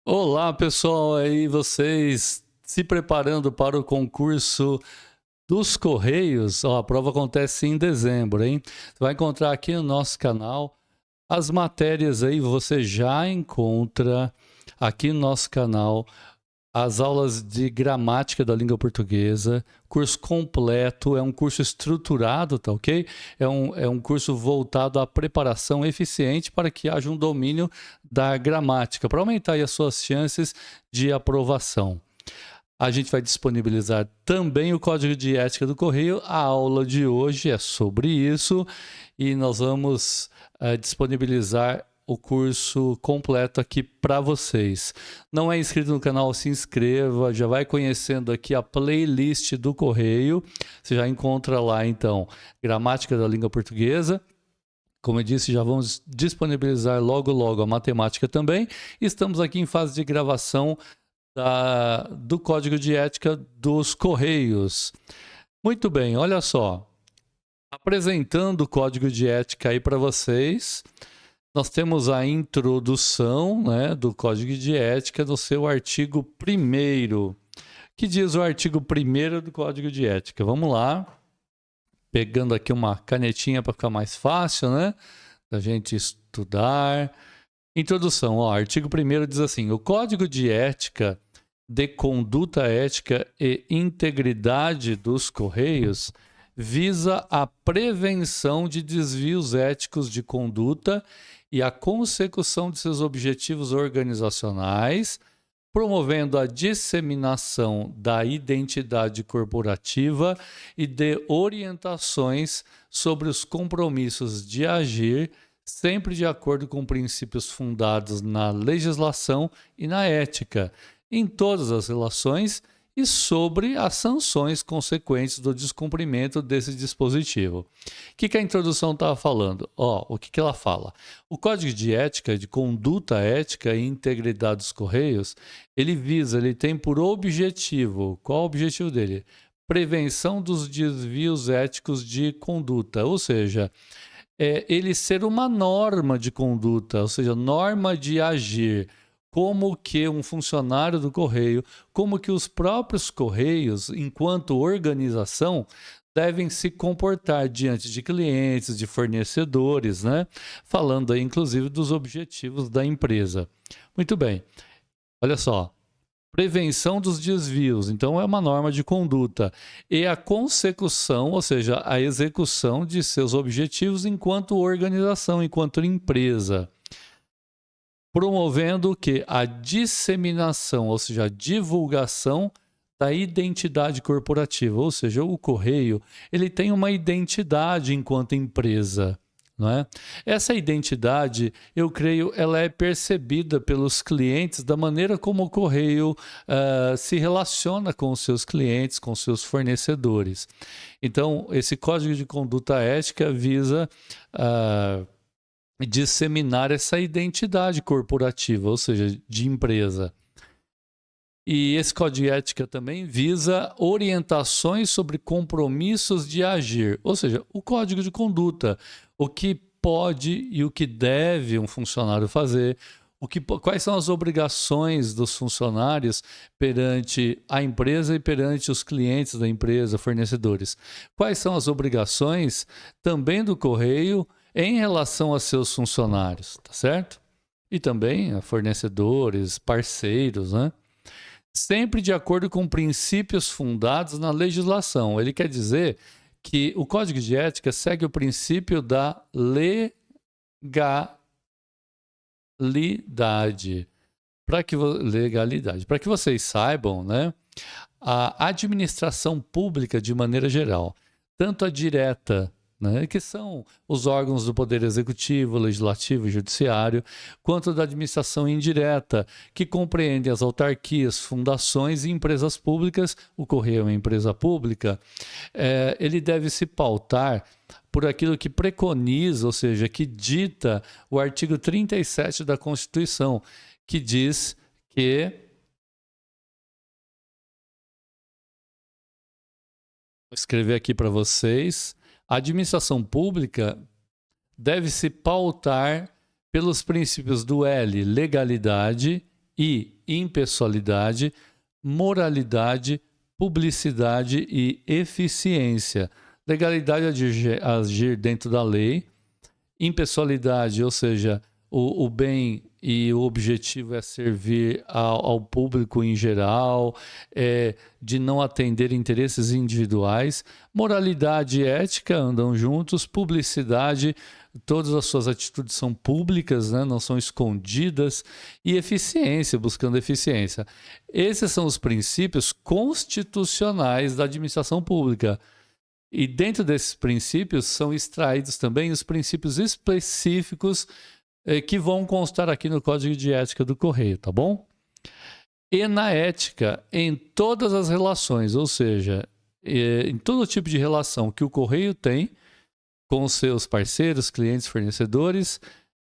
Olá, pessoal, aí vocês se preparando para o concurso dos Correios? Ó, a prova acontece em dezembro, hein? Você vai encontrar aqui no nosso canal as matérias aí, você já encontra aqui no nosso canal as aulas de gramática da língua portuguesa, curso completo, é um curso estruturado, tá ok? É um curso voltado à preparação eficiente para que haja um domínio da gramática, para aumentar aí as suas chances de aprovação. A gente vai disponibilizar também o Código de Ética do Correio. A aula de hoje é sobre isso e nós vamos disponibilizar o curso completo aqui para vocês. Não é inscrito no canal, se inscreva, já vai conhecendo aqui a playlist do Correio. Você já encontra lá, então, Gramática da Língua Portuguesa. Como eu disse, já vamos disponibilizar logo a matemática também. Estamos aqui em fase de gravação do Código de Ética dos Correios. Muito bem, olha só. Apresentando o Código de Ética aí para vocês, nós temos a introdução, né, do Código de Ética no seu artigo 1º. Que diz o artigo 1º do Código de Ética? Vamos lá. Pegando aqui uma canetinha para ficar mais fácil, né, da gente estudar. Introdução, ó, artigo 1º diz assim: o Código de Ética de Conduta Ética e Integridade dos Correios visa a prevenção de desvios éticos de conduta e a consecução de seus objetivos organizacionais, promovendo a disseminação da identidade corporativa e de orientações sobre os compromissos de agir, sempre de acordo com princípios fundados na legislação e na ética, em todas as relações e sobre as sanções consequentes do descumprimento desse dispositivo. O que a introdução estava falando? O que ela fala? O Código de Ética, de Conduta Ética e Integridade dos Correios, ele tem por objetivo, qual o objetivo dele? Prevenção dos desvios éticos de conduta, ou seja, ele ser uma norma de conduta, ou seja, norma de agir, como que um funcionário do Correio, como que os próprios Correios, enquanto organização, devem se comportar diante de clientes, de fornecedores, né? Falando aí, inclusive, dos objetivos da empresa. Muito bem, olha só. Prevenção dos desvios, então é uma norma de conduta. E a consecução, ou seja, a execução de seus objetivos enquanto organização, enquanto empresa. Promovendo o quê? A disseminação, ou seja, a divulgação da identidade corporativa. Ou seja, o Correio ele tem uma identidade enquanto empresa. Não é? Essa identidade, eu creio, ela é percebida pelos clientes da maneira como o Correio se relaciona com os seus clientes, com os seus fornecedores. Então, esse Código de Conduta Ética visa disseminar essa identidade corporativa, ou seja, de empresa. E esse Código de Ética também visa orientações sobre compromissos de agir, ou seja, o código de conduta, o que pode e o que deve um funcionário fazer, quais são as obrigações dos funcionários perante a empresa e perante os clientes da empresa, fornecedores. Quais são as obrigações também do Correio em relação a seus funcionários, tá certo? E também a fornecedores, parceiros, né? Sempre de acordo com princípios fundados na legislação. Ele quer dizer que o Código de Ética segue o princípio da legalidade. Para que vocês saibam, né? A administração pública, de maneira geral, tanto a direta, né, que são os órgãos do Poder Executivo, Legislativo e Judiciário, quanto da administração indireta, que compreende as autarquias, fundações e empresas públicas. O Correio é uma empresa pública. Ele deve se pautar por aquilo que preconiza, ou seja, que dita o artigo 37 da Constituição, que diz que... Vou escrever aqui para vocês. A administração pública deve se pautar pelos princípios do L, legalidade, e impessoalidade, moralidade, publicidade e eficiência. Legalidade é agir dentro da lei. Impessoalidade, ou seja, o bem e o objetivo é servir ao público em geral, de não atender interesses individuais. Moralidade e ética andam juntos. Publicidade, todas as suas atitudes são públicas, né? Não são escondidas. E eficiência, buscando eficiência. Esses são os princípios constitucionais da administração pública. E dentro desses princípios são extraídos também os princípios específicos que vão constar aqui no Código de Ética do Correio, tá bom? E na ética, em todas as relações, ou seja, em todo tipo de relação que o Correio tem com os seus parceiros, clientes, fornecedores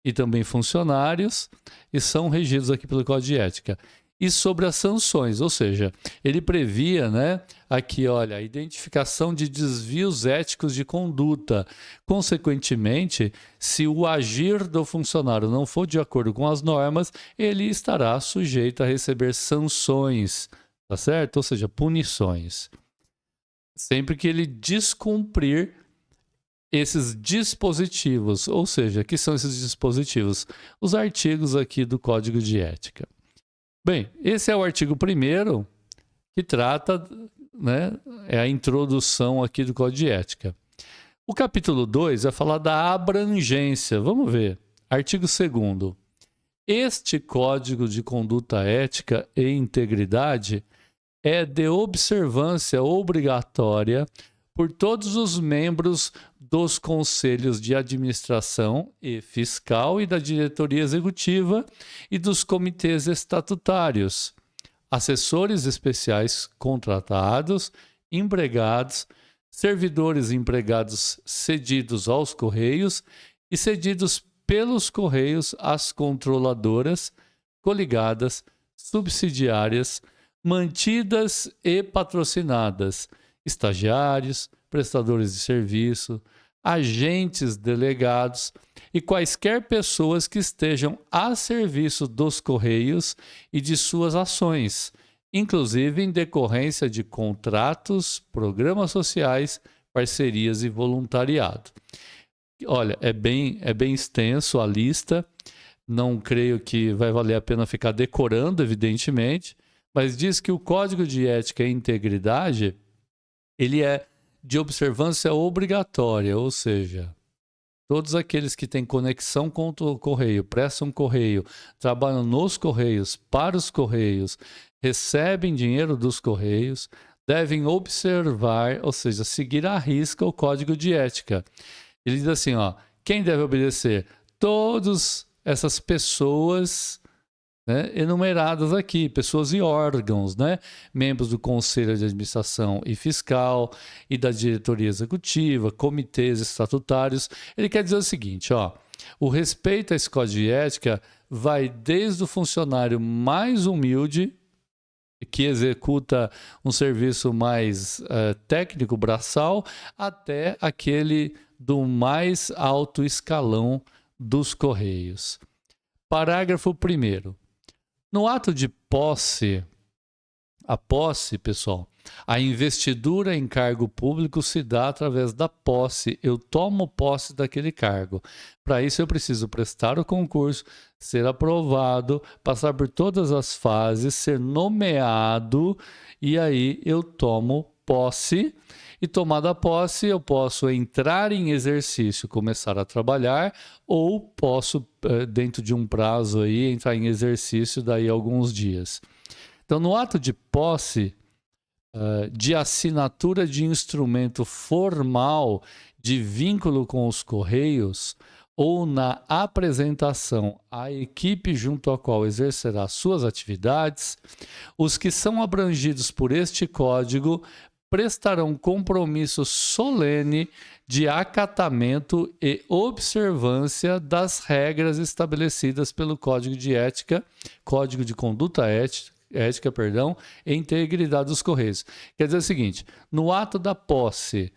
e também funcionários, e são regidos aqui pelo Código de Ética. E sobre as sanções, ou seja, ele previa, né, aqui, olha, a identificação de desvios éticos de conduta. Consequentemente, se o agir do funcionário não for de acordo com as normas, ele estará sujeito a receber sanções, tá certo? Ou seja, punições. Sempre que ele descumprir esses dispositivos, ou seja, que são esses dispositivos? Os artigos aqui do Código de Ética. Bem, esse é o artigo 1º que trata, né, é a introdução aqui do Código de Ética. O capítulo 2 vai falar da abrangência. Vamos ver. Artigo 2º. Este Código de Conduta Ética e Integridade é de observância obrigatória por todos os membros dos conselhos de administração e fiscal e da diretoria executiva e dos comitês estatutários, assessores especiais contratados, empregados, servidores empregados cedidos aos Correios e cedidos pelos Correios às controladoras, coligadas, subsidiárias, mantidas e patrocinadas, estagiários, prestadores de serviço, agentes delegados e quaisquer pessoas que estejam a serviço dos Correios e de suas ações, inclusive em decorrência de contratos, programas sociais, parcerias e voluntariado. Olha, é bem extenso a lista, não creio que vai valer a pena ficar decorando, evidentemente, mas diz que o Código de Ética e Integridade ele é de observância obrigatória, ou seja, todos aqueles que têm conexão com o Correio, prestam Correio, trabalham nos Correios, para os Correios, recebem dinheiro dos Correios, devem observar, ou seja, seguir à risca o Código de Ética. Ele diz assim, ó, quem deve obedecer? Todas essas pessoas, né, enumeradas aqui, pessoas e órgãos, né, membros do Conselho de Administração e Fiscal e da diretoria executiva, comitês estatutários. Ele quer dizer o seguinte, ó, o respeito a esse código de ética vai desde o funcionário mais humilde, que executa um serviço mais técnico, braçal, até aquele do mais alto escalão dos Correios. Parágrafo 1º. No ato de posse, a posse, pessoal, a investidura em cargo público se dá através da posse. Eu tomo posse daquele cargo. Para isso eu preciso prestar o concurso, ser aprovado, passar por todas as fases, ser nomeado e aí eu tomo posse. E tomada a posse, eu posso entrar em exercício, começar a trabalhar, ou posso, dentro de um prazo aí, entrar em exercício daí alguns dias. Então, no ato de posse, de assinatura de instrumento formal de vínculo com os Correios, ou na apresentação à equipe junto à qual exercerá suas atividades, os que são abrangidos por este código prestarão compromisso solene de acatamento e observância das regras estabelecidas pelo Código de Ética, Código de Conduta Ética, e Integridade dos Correios. Quer dizer o seguinte, no ato da posse,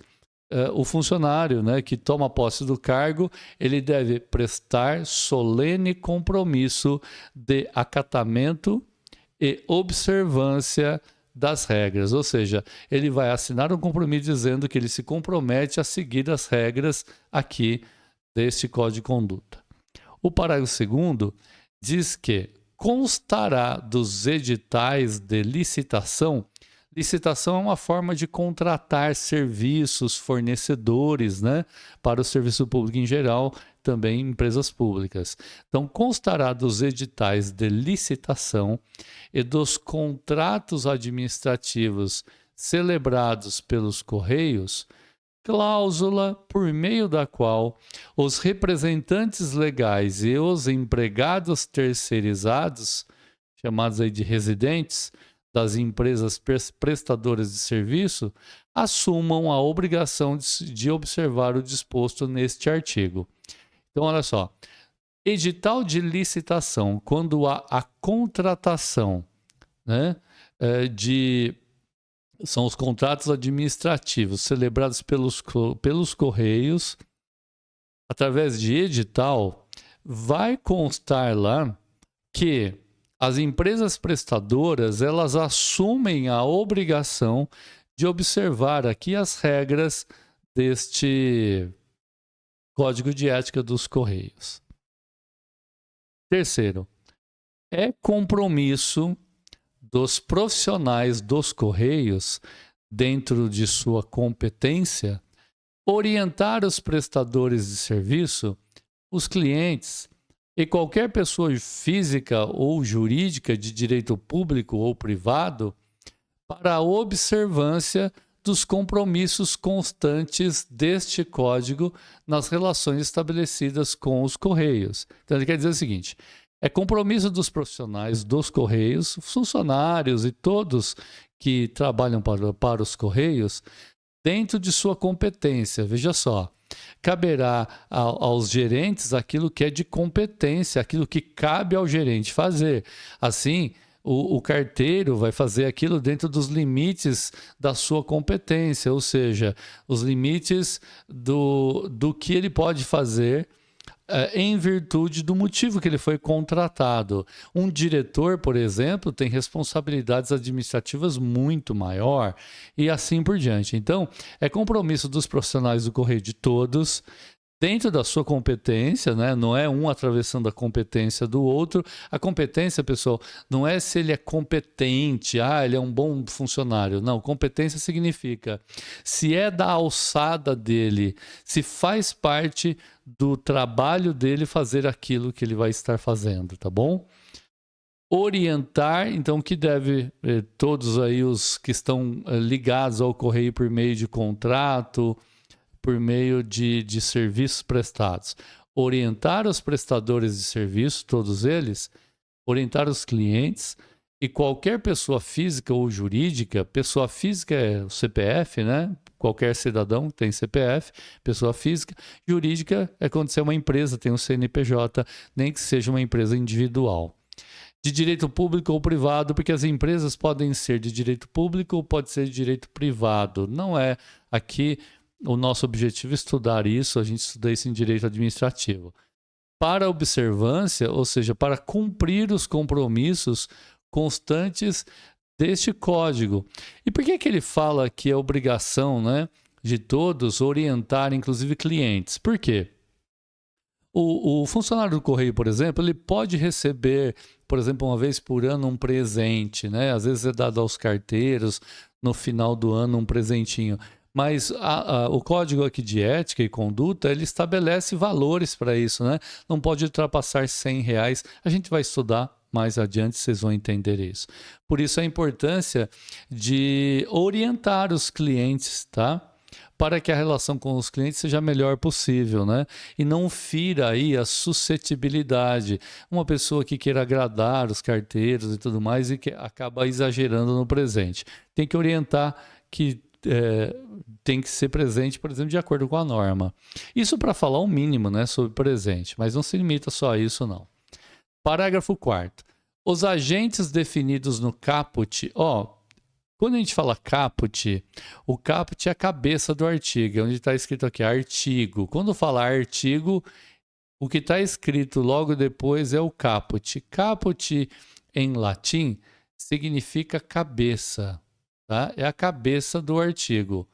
o funcionário, né, que toma posse do cargo, ele deve prestar solene compromisso de acatamento e observância das regras, ou seja, ele vai assinar um compromisso dizendo que ele se compromete a seguir as regras aqui deste Código de Conduta. O parágrafo 2º diz que constará dos editais de licitação. Licitação é uma forma de contratar serviços, fornecedores, né, para o serviço público em geral, também empresas públicas. Então, constará dos editais de licitação e dos contratos administrativos celebrados pelos Correios, cláusula por meio da qual os representantes legais e os empregados terceirizados, chamados aí de residentes, das empresas prestadoras de serviço, assumam a obrigação de observar o disposto neste artigo. Então, olha só, edital de licitação, quando há a contratação, né, são os contratos administrativos celebrados pelos Correios, através de edital, vai constar lá que as empresas prestadoras, elas assumem a obrigação de observar aqui as regras deste Código de Ética dos Correios. Terceiro, é compromisso dos profissionais dos Correios, dentro de sua competência, orientar os prestadores de serviço, os clientes e qualquer pessoa física ou jurídica de direito público ou privado para a observância dos compromissos constantes deste Código nas relações estabelecidas com os Correios. Então, ele quer dizer o seguinte: é compromisso dos profissionais dos Correios, funcionários e todos que trabalham para os Correios, dentro de sua competência. Veja só, caberá aos gerentes aquilo que é de competência, aquilo que cabe ao gerente fazer. Assim, o carteiro vai fazer aquilo dentro dos limites da sua competência, ou seja, os limites do que ele pode fazer em virtude do motivo que ele foi contratado. Um diretor, por exemplo, tem responsabilidades administrativas muito maior e assim por diante. Então, é compromisso dos profissionais do Correio de todos, dentro da sua competência, né? Não é um atravessando a competência do outro. A competência, pessoal, não é se ele é competente, ele é um bom funcionário. Não, competência significa se é da alçada dele, se faz parte do trabalho dele fazer aquilo que ele vai estar fazendo, tá bom? Orientar, então, que deve, todos aí os que estão ligados ao Correio por meio de contrato, por meio de serviços prestados, orientar os prestadores de serviço, todos eles, orientar os clientes e qualquer pessoa física ou jurídica. Pessoa física é o CPF, né? Qualquer cidadão tem CPF, pessoa física. Jurídica é quando você é uma empresa, tem um CNPJ, nem que seja uma empresa individual. De direito público ou privado, porque as empresas podem ser de direito público ou pode ser de direito privado. Não é aqui o nosso objetivo é estudar isso, a gente estuda isso em direito administrativo. Para observância, ou seja, para cumprir os compromissos constantes deste código. E por que ele fala que é obrigação, né, de todos orientar, inclusive clientes? Por quê? O funcionário do Correio, por exemplo, ele pode receber, por exemplo, uma vez por ano um presente, né? Às vezes é dado aos carteiros, no final do ano um presentinho. Mas o código aqui de ética e conduta, ele estabelece valores para isso, né? Não pode ultrapassar R$100. A gente vai estudar mais adiante, vocês vão entender isso. Por isso a importância de orientar os clientes, tá? Para que a relação com os clientes seja a melhor possível, né? E não fira aí a suscetibilidade. Uma pessoa que queira agradar os carteiros e tudo mais e que acaba exagerando no presente. Tem que orientar que tem que ser presente, por exemplo, de acordo com a norma. Isso para falar o mínimo, né, sobre presente, mas não se limita só a isso, não. Parágrafo 4º. Os agentes definidos no caput, quando a gente fala caput, o caput é a cabeça do artigo, onde está escrito aqui artigo. Quando fala artigo, o que está escrito logo depois é o caput. Caput, em latim, significa cabeça, tá? É a cabeça do artigo.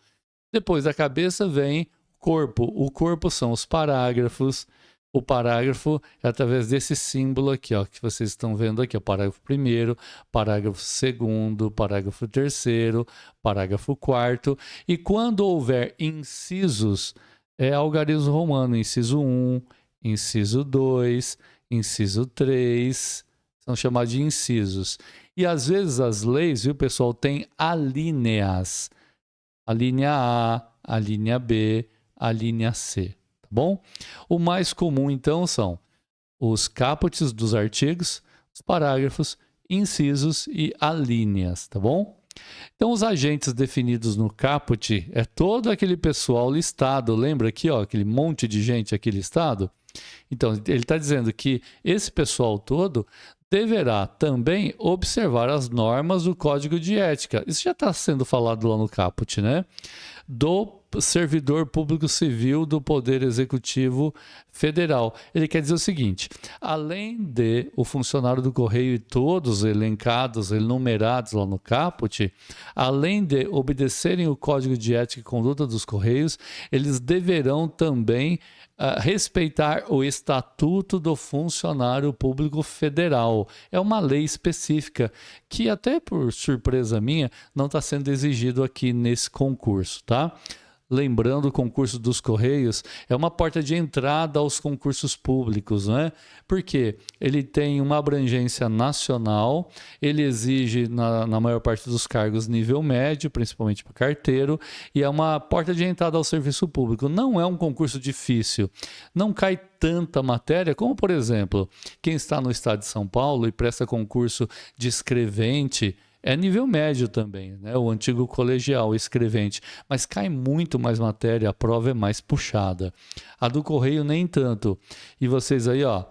Depois da cabeça vem corpo. O corpo são os parágrafos. O parágrafo é através desse símbolo aqui, ó, que vocês estão vendo aqui, o parágrafo 1º, parágrafo 2º, parágrafo 3º, parágrafo 4º. E quando houver incisos, é algarismo romano, inciso 1, inciso 2, inciso 3, são chamados de incisos. E às vezes as leis, viu, pessoal, tem alíneas. A linha A, a linha B, a linha C, tá bom? O mais comum, então, são os capotes dos artigos, os parágrafos, incisos e alíneas, tá bom? Então, os agentes definidos no caput é todo aquele pessoal listado, lembra aqui, ó, aquele monte de gente aqui listado? Então, ele está dizendo que esse pessoal todo deverá também observar as normas do Código de Ética. Isso já está sendo falado lá no caput, né? Do servidor público civil do Poder Executivo Federal. Ele quer dizer o seguinte: além de o funcionário do Correio e todos elencados, enumerados lá no caput, além de obedecerem o Código de Ética e Conduta dos Correios, eles deverão também respeitar o Estatuto do Funcionário Público Federal. É uma lei específica que, até por surpresa minha, não está sendo exigido aqui nesse concurso, tá? Lembrando, o concurso dos Correios é uma porta de entrada aos concursos públicos, né? Porque ele tem uma abrangência nacional, ele exige, na maior parte dos cargos, nível médio, principalmente para carteiro, e é uma porta de entrada ao serviço público. Não é um concurso difícil, não cai tanta matéria como, por exemplo, quem está no estado de São Paulo e presta concurso de escrevente, é nível médio também, né? O antigo colegial, escrevente. Mas cai muito mais matéria, a prova é mais puxada. A do Correio nem tanto. E vocês aí, ó,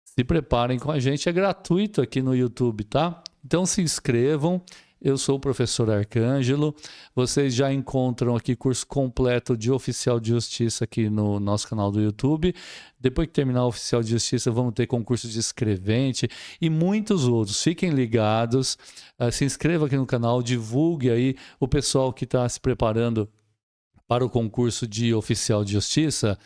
se preparem com a gente, é gratuito aqui no YouTube, tá? Então se inscrevam. Eu sou o professor Arcângelo. Vocês já encontram aqui curso completo de Oficial de Justiça aqui no nosso canal do YouTube. Depois que terminar o Oficial de Justiça, vamos ter concurso de escrevente e muitos outros. Fiquem ligados, se inscreva aqui no canal, divulgue aí o pessoal que está se preparando para o concurso de Oficial de Justiça.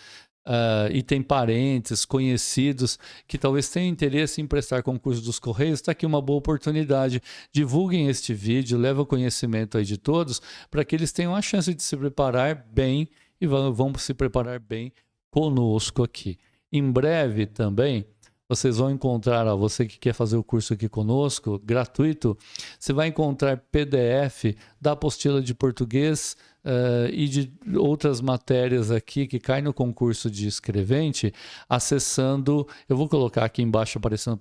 E tem parentes, conhecidos que talvez tenham interesse em prestar concurso dos Correios, está aqui uma boa oportunidade. Divulguem este vídeo, leve o conhecimento aí de todos, para que eles tenham a chance de se preparar bem e vão se preparar bem conosco aqui. Em breve também, vocês vão encontrar, ó, você que quer fazer o curso aqui conosco, gratuito, você vai encontrar PDF da apostila de português e de outras matérias aqui que caem no concurso de escrevente, acessando, eu vou colocar aqui embaixo aparecendo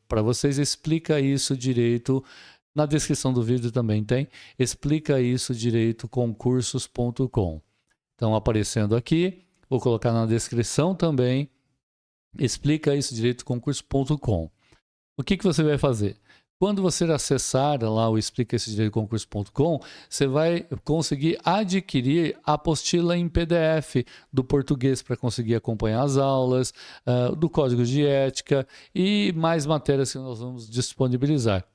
para vocês, explica isso direito, na descrição do vídeo também tem, explica isso direito concursos.com. Então aparecendo aqui, vou colocar na descrição também, explica isso direito concurso.com. O que você vai fazer? Quando você acessar lá o explica isso direito concurso.com, você vai conseguir adquirir a apostila em PDF do português para conseguir acompanhar as aulas, do Código de Ética e mais matérias que nós vamos disponibilizar.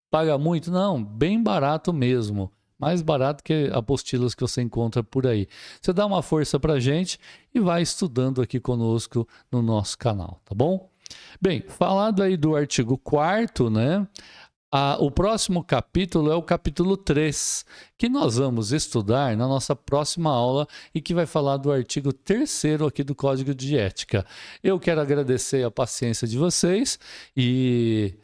Paga muito? Não, bem barato mesmo. Mais barato que apostilas que você encontra por aí. Você dá uma força para a gente e vai estudando aqui conosco no nosso canal, tá bom? Bem, falado aí do artigo 4º, né? O próximo capítulo é o capítulo 3, que nós vamos estudar na nossa próxima aula e que vai falar do artigo 3º aqui do Código de Ética. Eu quero agradecer a paciência de vocês e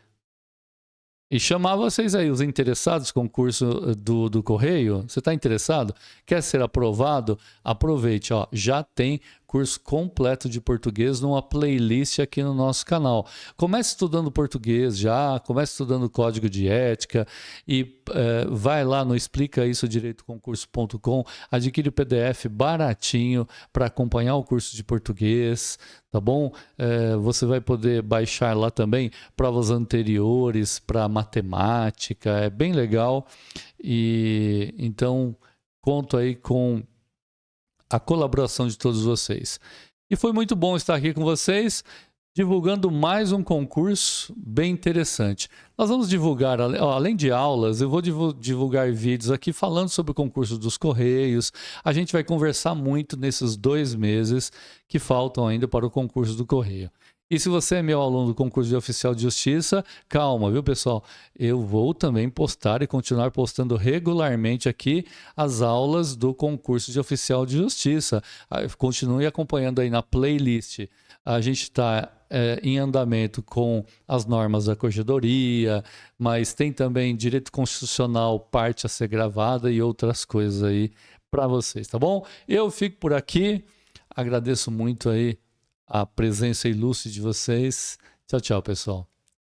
chamar vocês aí, os interessados com o concurso do Correio. Você está interessado? Quer ser aprovado? Aproveite, ó, já tem curso completo de português numa playlist aqui no nosso canal. Comece estudando português já, comece estudando Código de Ética e vai lá no explica isso direito concurso.com, adquire o PDF baratinho para acompanhar o curso de português, tá bom? Você vai poder baixar lá também provas anteriores para matemática, é bem legal. E então conto aí com a colaboração de todos vocês. E foi muito bom estar aqui com vocês. divulgando mais um concurso bem interessante. Nós vamos divulgar, além de aulas, eu vou divulgar vídeos aqui falando sobre o concurso dos Correios. A gente vai conversar muito nesses 2 meses que faltam ainda para o concurso do Correio. E se você é meu aluno do concurso de oficial de justiça, calma, viu, pessoal? Eu vou também postar e continuar postando regularmente aqui as aulas do concurso de oficial de justiça. Continue acompanhando aí na playlist. A gente está em andamento com as normas da corregedoria, mas tem também direito constitucional, parte a ser gravada e outras coisas aí para vocês, tá bom? Eu fico por aqui, agradeço muito aí a presença ilustre de vocês. Tchau, tchau, pessoal.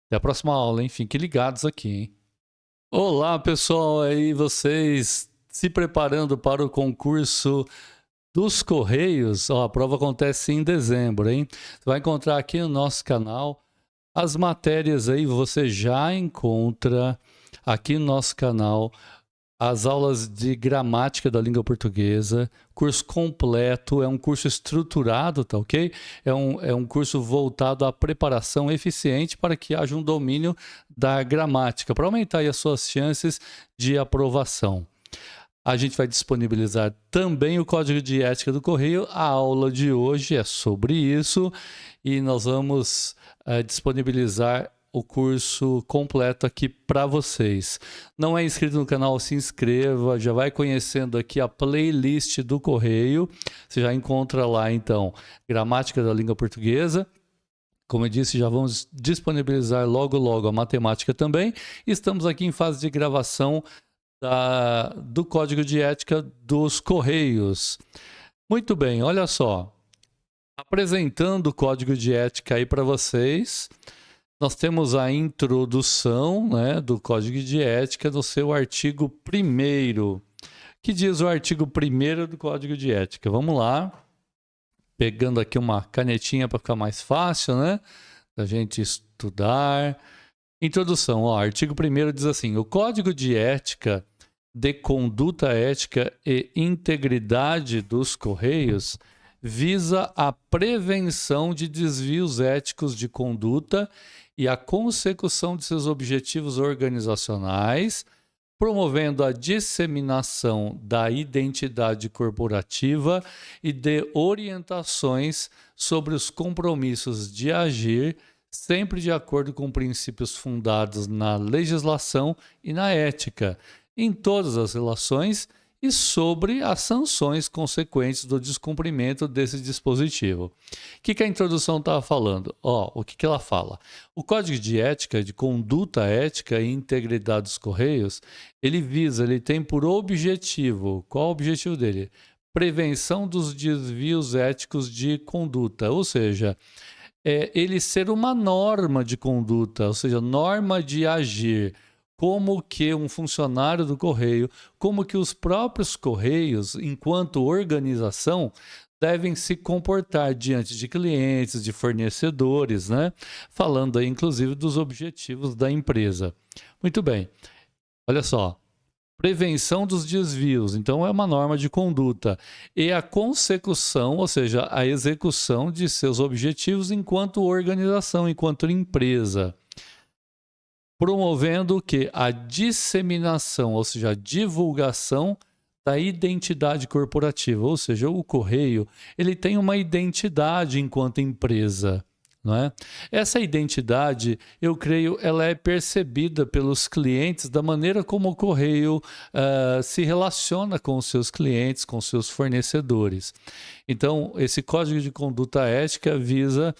Até a próxima aula, hein? Fiquem ligados aqui, hein? Olá, pessoal, aí vocês se preparando para o concurso dos Correios. Ó, a prova acontece em dezembro, hein? Você vai encontrar aqui no nosso canal as matérias aí, você já encontra aqui no nosso canal as aulas de gramática da língua portuguesa, curso completo, é um curso estruturado, tá ok? É um curso voltado à preparação eficiente para que haja um domínio da gramática, para aumentar aí as suas chances de aprovação. A gente vai disponibilizar também o Código de Ética do Correio. A aula de hoje é sobre isso e nós vamos disponibilizar o curso completo aqui para vocês. Não é inscrito no canal, se inscreva, já vai conhecendo aqui a playlist do Correio. Você já encontra lá, então, Gramática da Língua Portuguesa. Como eu disse, já vamos disponibilizar logo a matemática também. Estamos aqui em fase de gravação do Código de Ética dos Correios. Muito bem, olha só. Apresentando o Código de Ética aí para vocês. Nós temos a introdução, né, do Código de Ética no seu artigo 1º. Que diz o artigo 1º do Código de Ética? Vamos lá. Pegando aqui uma canetinha para ficar mais fácil, né? Da gente estudar. Introdução, ó, artigo 1º diz assim: o Código de Ética de Conduta Ética e Integridade dos Correios visa a prevenção de desvios éticos de conduta e a consecução de seus objetivos organizacionais, promovendo a disseminação da identidade corporativa e de orientações sobre os compromissos de agir, sempre de acordo com princípios fundados na legislação e na ética, em todas as relações e sobre as sanções consequentes do descumprimento desse dispositivo. O que a introdução estava falando? O que ela fala? O Código de Ética, de Conduta Ética e Integridade dos Correios, ele tem por objetivo, qual o objetivo dele? Prevenção dos desvios éticos de conduta, ou seja, ele ser uma norma de conduta, ou seja, norma de agir, como que um funcionário do Correio, como que os próprios Correios, enquanto organização, devem se comportar diante de clientes, de fornecedores, né? Falando aí, inclusive, dos objetivos da empresa. Muito bem, olha só. Prevenção dos desvios, então é uma norma de conduta. E a consecução, ou seja, a execução de seus objetivos enquanto organização, enquanto empresa. Promovendo o quê? A disseminação, ou seja, a divulgação da identidade corporativa. Ou seja, o Correio ele tem uma identidade enquanto empresa. Não é? Essa identidade, eu creio, ela é percebida pelos clientes da maneira como o Correio se relaciona com os seus clientes, com os seus fornecedores. Então, esse Código de Conduta Ética visa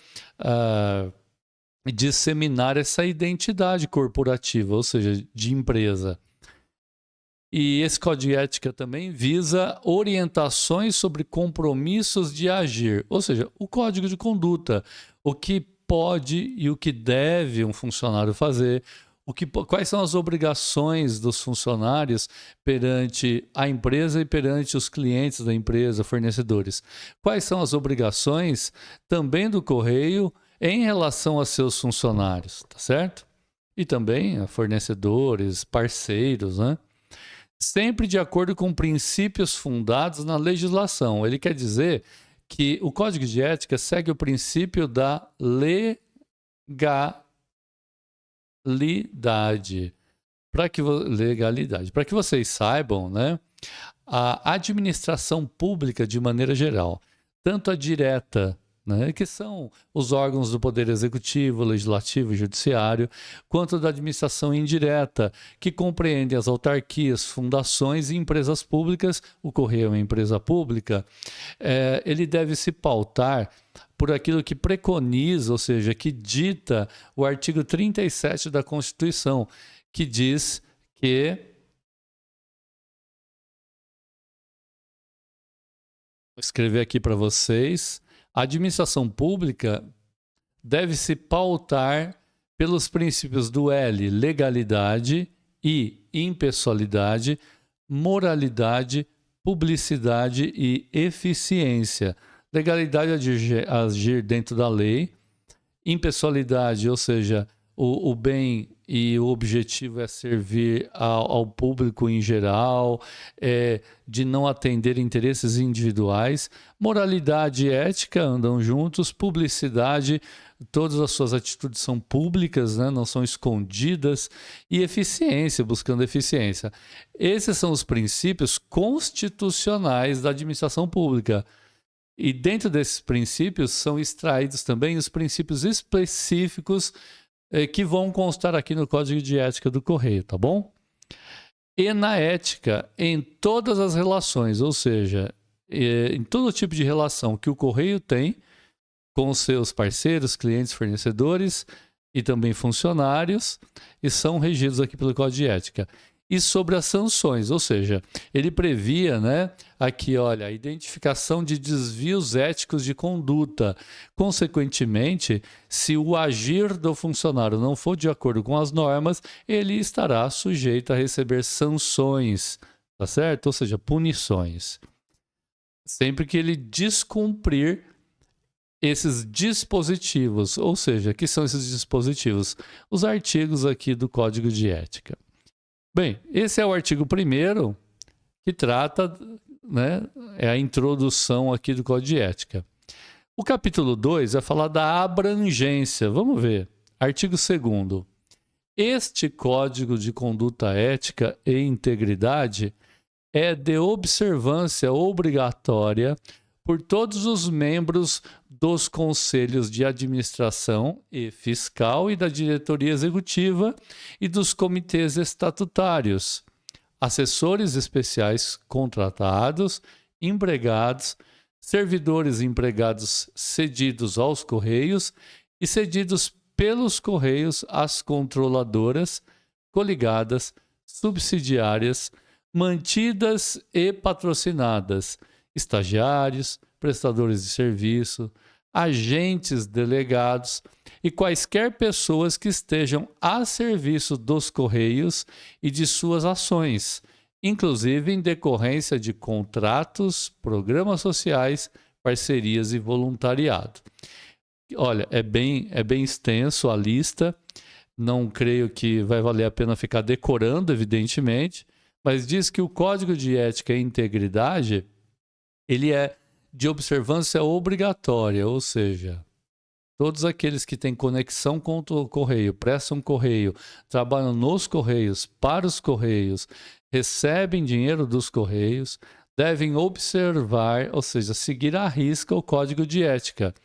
disseminar essa identidade corporativa, ou seja, de empresa. E esse Código de Ética também visa orientações sobre compromissos de agir, ou seja, o código de conduta, o que pode e o que deve um funcionário fazer, quais são as obrigações dos funcionários perante a empresa e perante os clientes da empresa, fornecedores. Quais são as obrigações também do Correio em relação a seus funcionários, tá certo? E também a fornecedores, parceiros, né? Sempre de acordo com princípios fundados na legislação. Ele quer dizer que o Código de Ética segue o princípio da legalidade. Para que vocês saibam, né, a administração pública, de maneira geral, tanto a direta, né, que são os órgãos do Poder Executivo, Legislativo e Judiciário, quanto da administração indireta, que compreende as autarquias, fundações e empresas públicas. O Correio é uma empresa pública. Ele deve se pautar por aquilo que preconiza, ou seja, que dita o artigo 37 da Constituição, que diz que... Vou escrever aqui para vocês. A administração pública deve se pautar pelos princípios do L, legalidade, I, impessoalidade, moralidade, publicidade e eficiência. Legalidade é agir dentro da lei. Impessoalidade, ou seja, o bem e o objetivo é servir ao público em geral, de não atender interesses individuais. Moralidade e ética andam juntos. Publicidade, todas as suas atitudes são públicas, né? Não são escondidas. E eficiência, buscando eficiência. Esses são os princípios constitucionais da administração pública. E dentro desses princípios são extraídos também os princípios específicos que vão constar aqui no Código de Ética do Correio, tá bom? E na ética, em todas as relações, ou seja, em todo tipo de relação que o Correio tem com os seus parceiros, clientes, fornecedores e também funcionários, e são regidos aqui pelo Código de Ética. E sobre as sanções, ou seja, ele previa, né, aqui, olha, a identificação de desvios éticos de conduta. Consequentemente, se o agir do funcionário não for de acordo com as normas, ele estará sujeito a receber sanções, tá certo? Ou seja, punições. Sempre que ele descumprir esses dispositivos, ou seja, que são esses dispositivos? Os artigos aqui do Código de Ética. Bem, esse é o artigo 1º que trata, né, é a introdução aqui do Código de Ética. O capítulo 2 vai falar da abrangência. Vamos ver. Artigo 2º. Este Código de Conduta Ética e Integridade é de observância obrigatória por todos os membros dos conselhos de administração e fiscal e da diretoria executiva e dos comitês estatutários, assessores especiais contratados, empregados, servidores empregados cedidos aos Correios e cedidos pelos Correios às controladoras, coligadas, subsidiárias, mantidas e patrocinadas, estagiários, prestadores de serviço, agentes delegados e quaisquer pessoas que estejam a serviço dos Correios e de suas ações, inclusive em decorrência de contratos, programas sociais, parcerias e voluntariado. Olha, é bem extenso a lista, não creio que vai valer a pena ficar decorando, evidentemente, mas diz que o Código de Ética e Integridade ele é de observância obrigatória, ou seja, todos aqueles que têm conexão com o Correio, prestam Correio, trabalham nos Correios, para os Correios, recebem dinheiro dos Correios, devem observar, ou seja, seguir à risca o Código de Ética.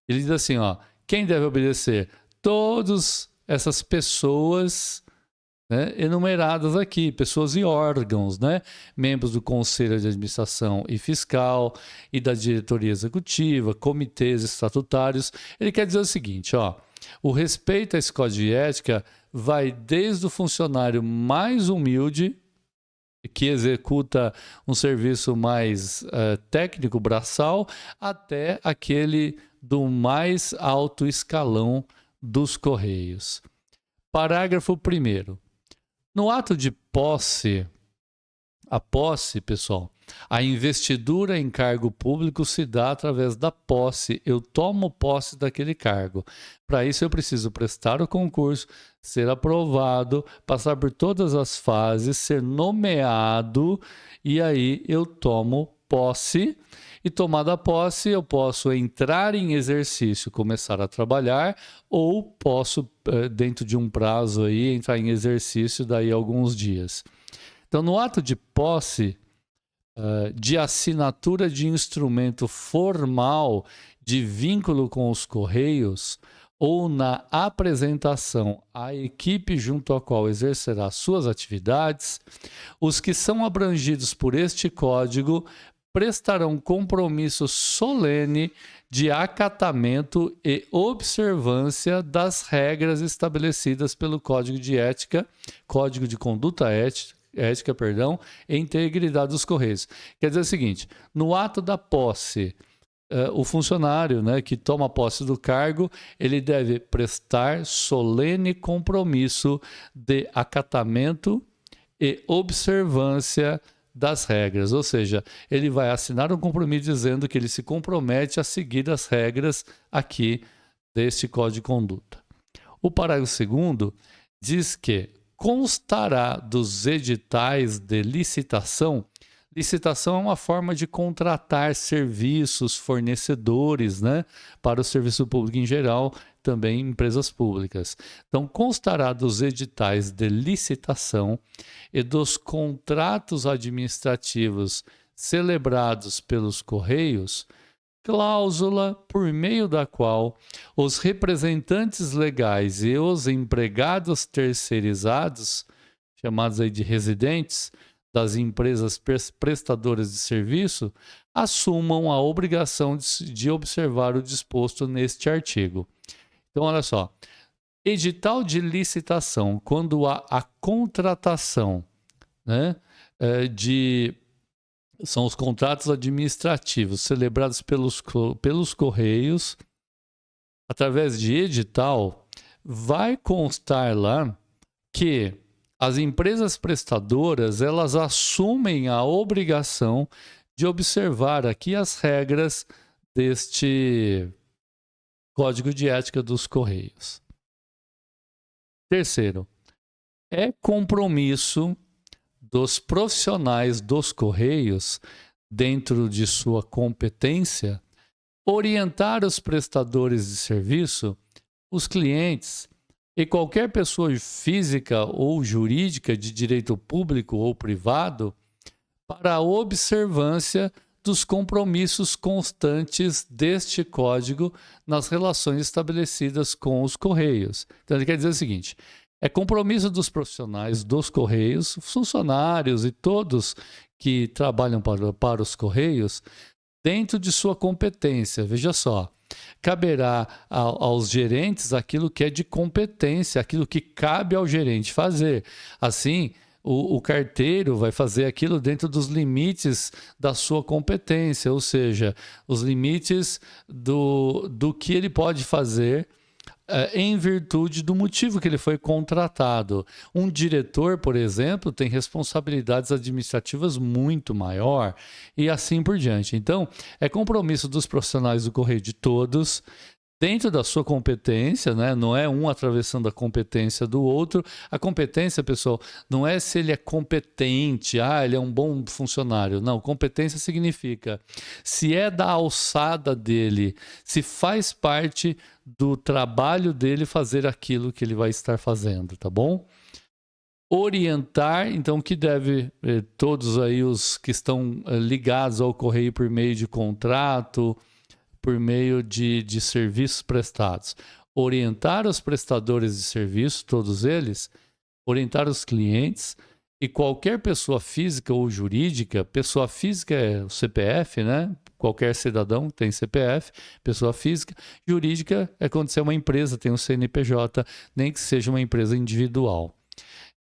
Ele diz assim, ó, quem deve obedecer? Todas essas pessoas, né, enumeradas aqui, pessoas e órgãos, né? Membros do Conselho de Administração e Fiscal e da diretoria executiva, comitês estatutários. Ele quer dizer o seguinte, ó, o respeito a esse Código de Ética vai desde o funcionário mais humilde, que executa um serviço mais técnico, braçal, até aquele do mais alto escalão dos Correios. Parágrafo 1º. No ato de posse, a posse, pessoal, a investidura em cargo público se dá através da posse. Eu tomo posse daquele cargo. Para isso eu preciso prestar o concurso, ser aprovado, passar por todas as fases, ser nomeado e aí eu tomo posse E tomada a posse, eu posso entrar em exercício, começar a trabalhar, ou posso, dentro de um prazo aí, entrar em exercício daí alguns dias. Então, no ato de posse, de assinatura de instrumento formal de vínculo com os Correios, ou na apresentação à equipe junto à qual exercerá suas atividades, os que são abrangidos por este código prestarão compromisso solene de acatamento e observância das regras estabelecidas pelo Código de Ética, Código de Conduta Ética, e integridade dos Correios. Quer dizer o seguinte, no ato da posse, o funcionário, né, que toma posse do cargo, ele deve prestar solene compromisso de acatamento e observância das regras, ou seja, ele vai assinar um compromisso dizendo que ele se compromete a seguir as regras aqui deste Código de Conduta. O parágrafo 2º diz que constará dos editais de licitação. Licitação é uma forma de contratar serviços, fornecedores, né, para o serviço público em geral, também empresas públicas. Então, constará dos editais de licitação e dos contratos administrativos celebrados pelos Correios, cláusula por meio da qual os representantes legais e os empregados terceirizados, chamados aí de residentes, das empresas prestadoras de serviço, assumam a obrigação de observar o disposto neste artigo. Então, olha só, edital de licitação, quando há a contratação, né, são os contratos administrativos celebrados pelos Correios, através de edital, vai constar lá que as empresas prestadoras, elas assumem a obrigação de observar aqui as regras deste Código de Ética dos Correios. Terceiro, é compromisso dos profissionais dos Correios, dentro de sua competência, orientar os prestadores de serviço, os clientes e qualquer pessoa física ou jurídica de direito público ou privado para a observância dos compromissos constantes deste código nas relações estabelecidas com os Correios. Então, ele quer dizer o seguinte: é compromisso dos profissionais dos Correios, funcionários e todos que trabalham para os Correios, dentro de sua competência. Veja só, caberá aos gerentes aquilo que é de competência, aquilo que cabe ao gerente fazer. Assim, o carteiro vai fazer aquilo dentro dos limites da sua competência, ou seja, os limites do que ele pode fazer em virtude do motivo que ele foi contratado. Um diretor, por exemplo, tem responsabilidades administrativas muito maior e assim por diante. Então, é compromisso dos profissionais do Correio de todos, dentro da sua competência, né? Não é um atravessando a competência do outro. A competência, pessoal, não é se ele é competente, ele é um bom funcionário. Não, competência significa se é da alçada dele, se faz parte do trabalho dele fazer aquilo que ele vai estar fazendo, tá bom? Orientar, então, que deve, todos aí os que estão ligados ao Correio por meio de contrato, por meio de serviços prestados. Orientar os prestadores de serviço, todos eles, orientar os clientes e qualquer pessoa física ou jurídica, pessoa física é o CPF, né? Qualquer cidadão tem CPF, pessoa física, jurídica é quando você é uma empresa, tem um CNPJ, nem que seja uma empresa individual.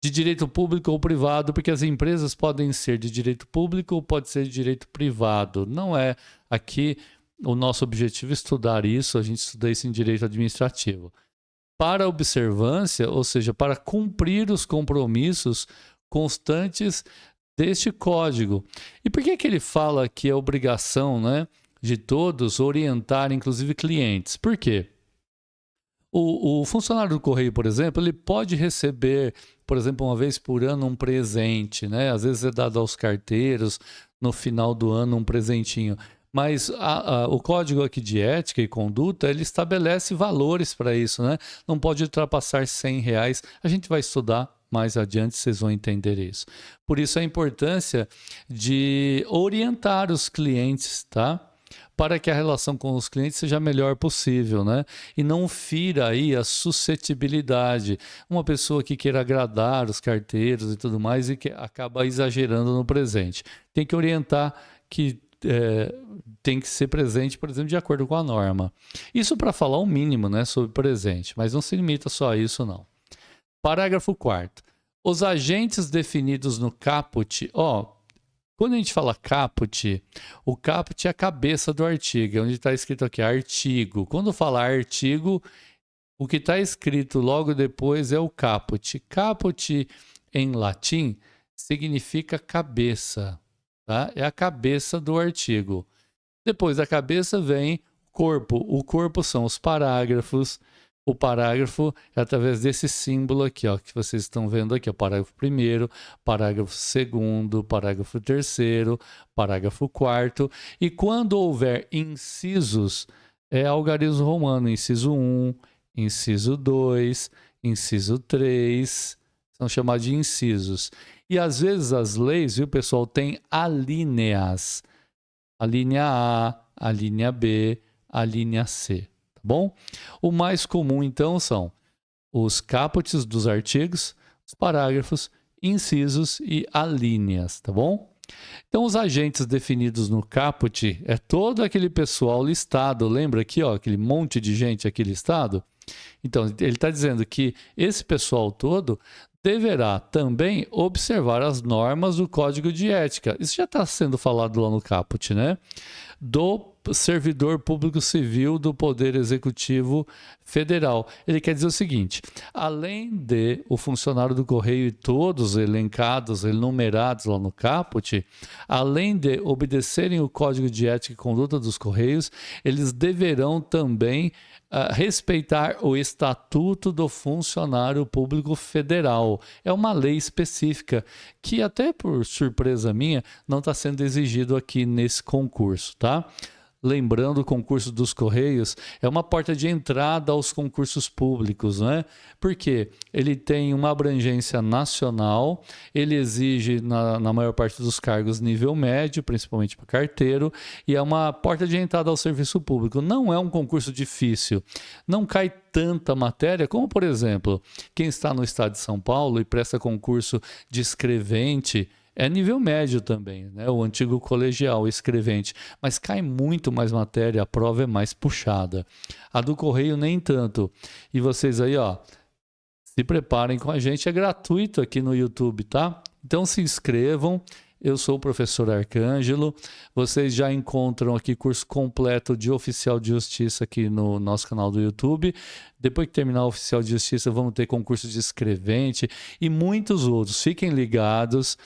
De direito público ou privado, porque as empresas podem ser de direito público ou pode ser de direito privado. Não é aqui o nosso objetivo é estudar isso, a gente estuda isso em direito administrativo. Para observância, ou seja, para cumprir os compromissos constantes deste código. E por que ele fala que é obrigação, né, de todos orientar, inclusive clientes? Por quê? O funcionário do Correio, por exemplo, ele pode receber, por exemplo, uma vez por ano um presente, né? Às vezes é dado aos carteiros, no final do ano um presentinho. Mas o código aqui de ética e conduta, ele estabelece valores para isso, né? Não pode ultrapassar R$100. A gente vai estudar mais adiante, vocês vão entender isso. Por isso a importância de orientar os clientes, tá? Para que a relação com os clientes seja a melhor possível, né? E não fira aí a suscetibilidade. Uma pessoa que queira agradar os carteiros e tudo mais e que acaba exagerando no presente. Tem que orientar que tem que ser presente, por exemplo, de acordo com a norma. Isso para falar o mínimo, né, sobre presente, mas não se limita só a isso, não. Parágrafo 4º. Os agentes definidos no caput, quando a gente fala caput, o caput é a cabeça do artigo, onde está escrito aqui artigo. Quando fala artigo, o que está escrito logo depois é o caput. Caput, em latim, significa cabeça, tá? É a cabeça do artigo. Depois da cabeça vem corpo. O corpo são os parágrafos. O parágrafo é através desse símbolo aqui, ó, que vocês estão vendo aqui, o parágrafo 1º, parágrafo 2º, parágrafo 3º, parágrafo 4º. E quando houver incisos, é algarismo romano, inciso 1, inciso 2, inciso 3, são chamados de incisos. E às vezes as leis, viu, pessoal, tem alíneas. A linha A, a linha B, a linha C. Bom, o mais comum então são os caputs dos artigos, os parágrafos, incisos e alíneas, tá bom? Então os agentes definidos no caput é todo aquele pessoal listado, lembra aqui, ó, aquele monte de gente aqui listado? Então ele está dizendo que esse pessoal todo deverá também observar as normas do Código de Ética. Isso já está sendo falado lá no caput, né? Do servidor público civil do Poder Executivo Federal. Ele quer dizer o seguinte: além de o funcionário do Correio e todos elencados, enumerados lá no caput, além de obedecerem o Código de Ética e Conduta dos Correios, eles deverão também respeitar o Estatuto do Funcionário Público Federal. É uma lei específica que, até por surpresa minha, não está sendo exigido aqui nesse concurso, tá? Lembrando, o concurso dos Correios é uma porta de entrada aos concursos públicos, né? Porque ele tem uma abrangência nacional, ele exige, na maior parte dos cargos, nível médio, principalmente para carteiro, e é uma porta de entrada ao serviço público. Não é um concurso difícil, não cai tanta matéria como, por exemplo, quem está no estado de São Paulo e presta concurso de escrevente, é nível médio também, né? O antigo colegial, escrevente. Mas cai muito mais matéria, a prova é mais puxada. A do Correio nem tanto. E vocês aí, ó, se preparem com a gente, é gratuito aqui no YouTube, tá? Então se inscrevam. Eu sou o professor Arcângelo. Vocês já encontram aqui curso completo de Oficial de Justiça aqui no nosso canal do YouTube. Depois que terminar o Oficial de Justiça, vamos ter concurso de escrevente e muitos outros. Fiquem ligados,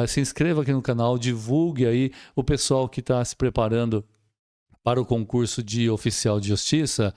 se inscreva aqui no canal, divulgue aí o pessoal que está se preparando para o concurso de Oficial de Justiça.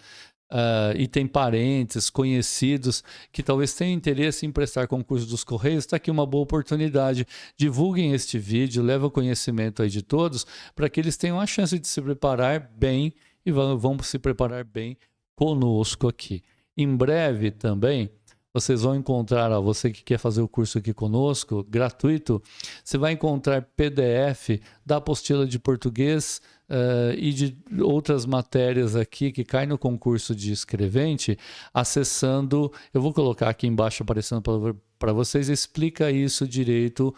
E tem parentes, conhecidos que talvez tenham interesse em prestar concurso dos Correios, está aqui uma boa oportunidade. Divulguem este vídeo, leva o conhecimento aí de todos, para que eles tenham a chance de se preparar bem e vão se preparar bem conosco aqui. Em breve também, vocês vão encontrar, você que quer fazer o curso aqui conosco, gratuito, você vai encontrar PDF da apostila de português e de outras matérias aqui que caem no concurso de escrevente, acessando, eu vou colocar aqui embaixo aparecendo para vocês, explica isso direito,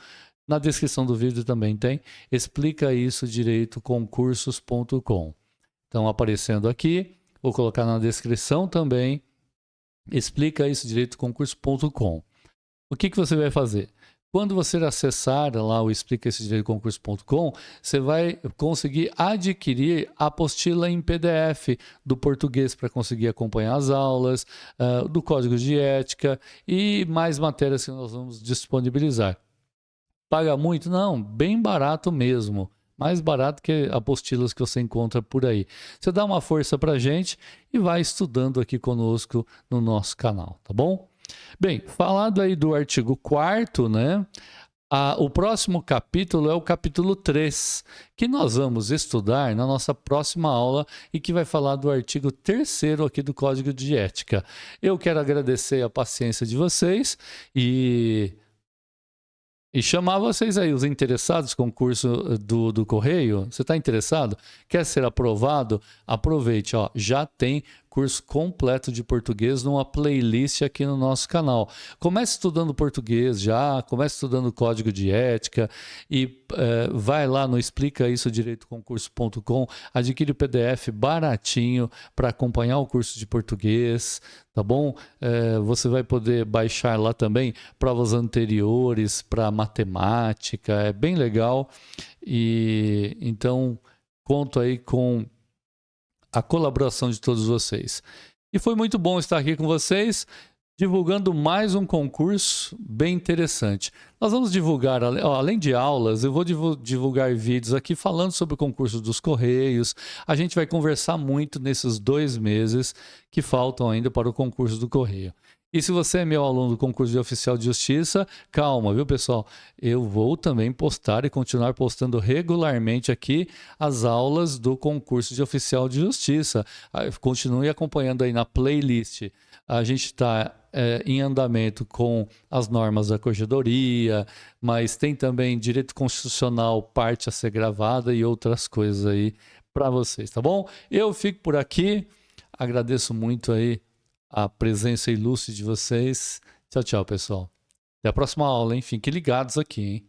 na descrição do vídeo também tem, explica isso direito concursos.com. Então aparecendo aqui, vou colocar na descrição também, explica isso direito concurso.com. O que você vai fazer? Quando você acessar lá o explica isso direito concurso.com, você vai conseguir adquirir a apostila em PDF do português para conseguir acompanhar as aulas, do Código de Ética e mais matérias que nós vamos disponibilizar. Paga muito? Não, bem barato mesmo. Mais barato que apostilas que você encontra por aí. Você dá uma força para a gente e vai estudando aqui conosco no nosso canal, tá bom? Bem, falado aí do artigo 4º, né? O próximo capítulo é o capítulo 3, que nós vamos estudar na nossa próxima aula e que vai falar do artigo 3º aqui do Código de Ética. Eu quero agradecer a paciência de vocês e chamar vocês aí, os interessados com o curso do Correio. Você está interessado? Quer ser aprovado? Aproveite, ó, já tem curso completo de português numa playlist aqui no nosso canal. Comece estudando português já, comece estudando código de ética e vai lá no explicaisodireitoconcurso.com, adquire o PDF baratinho para acompanhar o curso de português, tá bom? Você vai poder baixar lá também provas anteriores para matemática, é bem legal. E então conto aí com a colaboração de todos vocês. E foi muito bom estar aqui com vocês, divulgando mais um concurso bem interessante. Nós vamos divulgar, além de aulas, eu vou divulgar vídeos aqui falando sobre o concurso dos Correios. A gente vai conversar muito nesses 2 meses que faltam ainda para o concurso do Correio. E se você é meu aluno do concurso de oficial de justiça, calma, viu, pessoal? Eu vou também postar e continuar postando regularmente aqui as aulas do concurso de oficial de justiça. Continue acompanhando aí na playlist. A gente está em andamento com as normas da corregedoria, mas tem também direito constitucional, parte a ser gravada e outras coisas aí para vocês, tá bom? Eu fico por aqui, agradeço muito aí a presença ilustre de vocês. Tchau, tchau, pessoal. Até a próxima aula, hein? Fiquem ligados aqui, hein?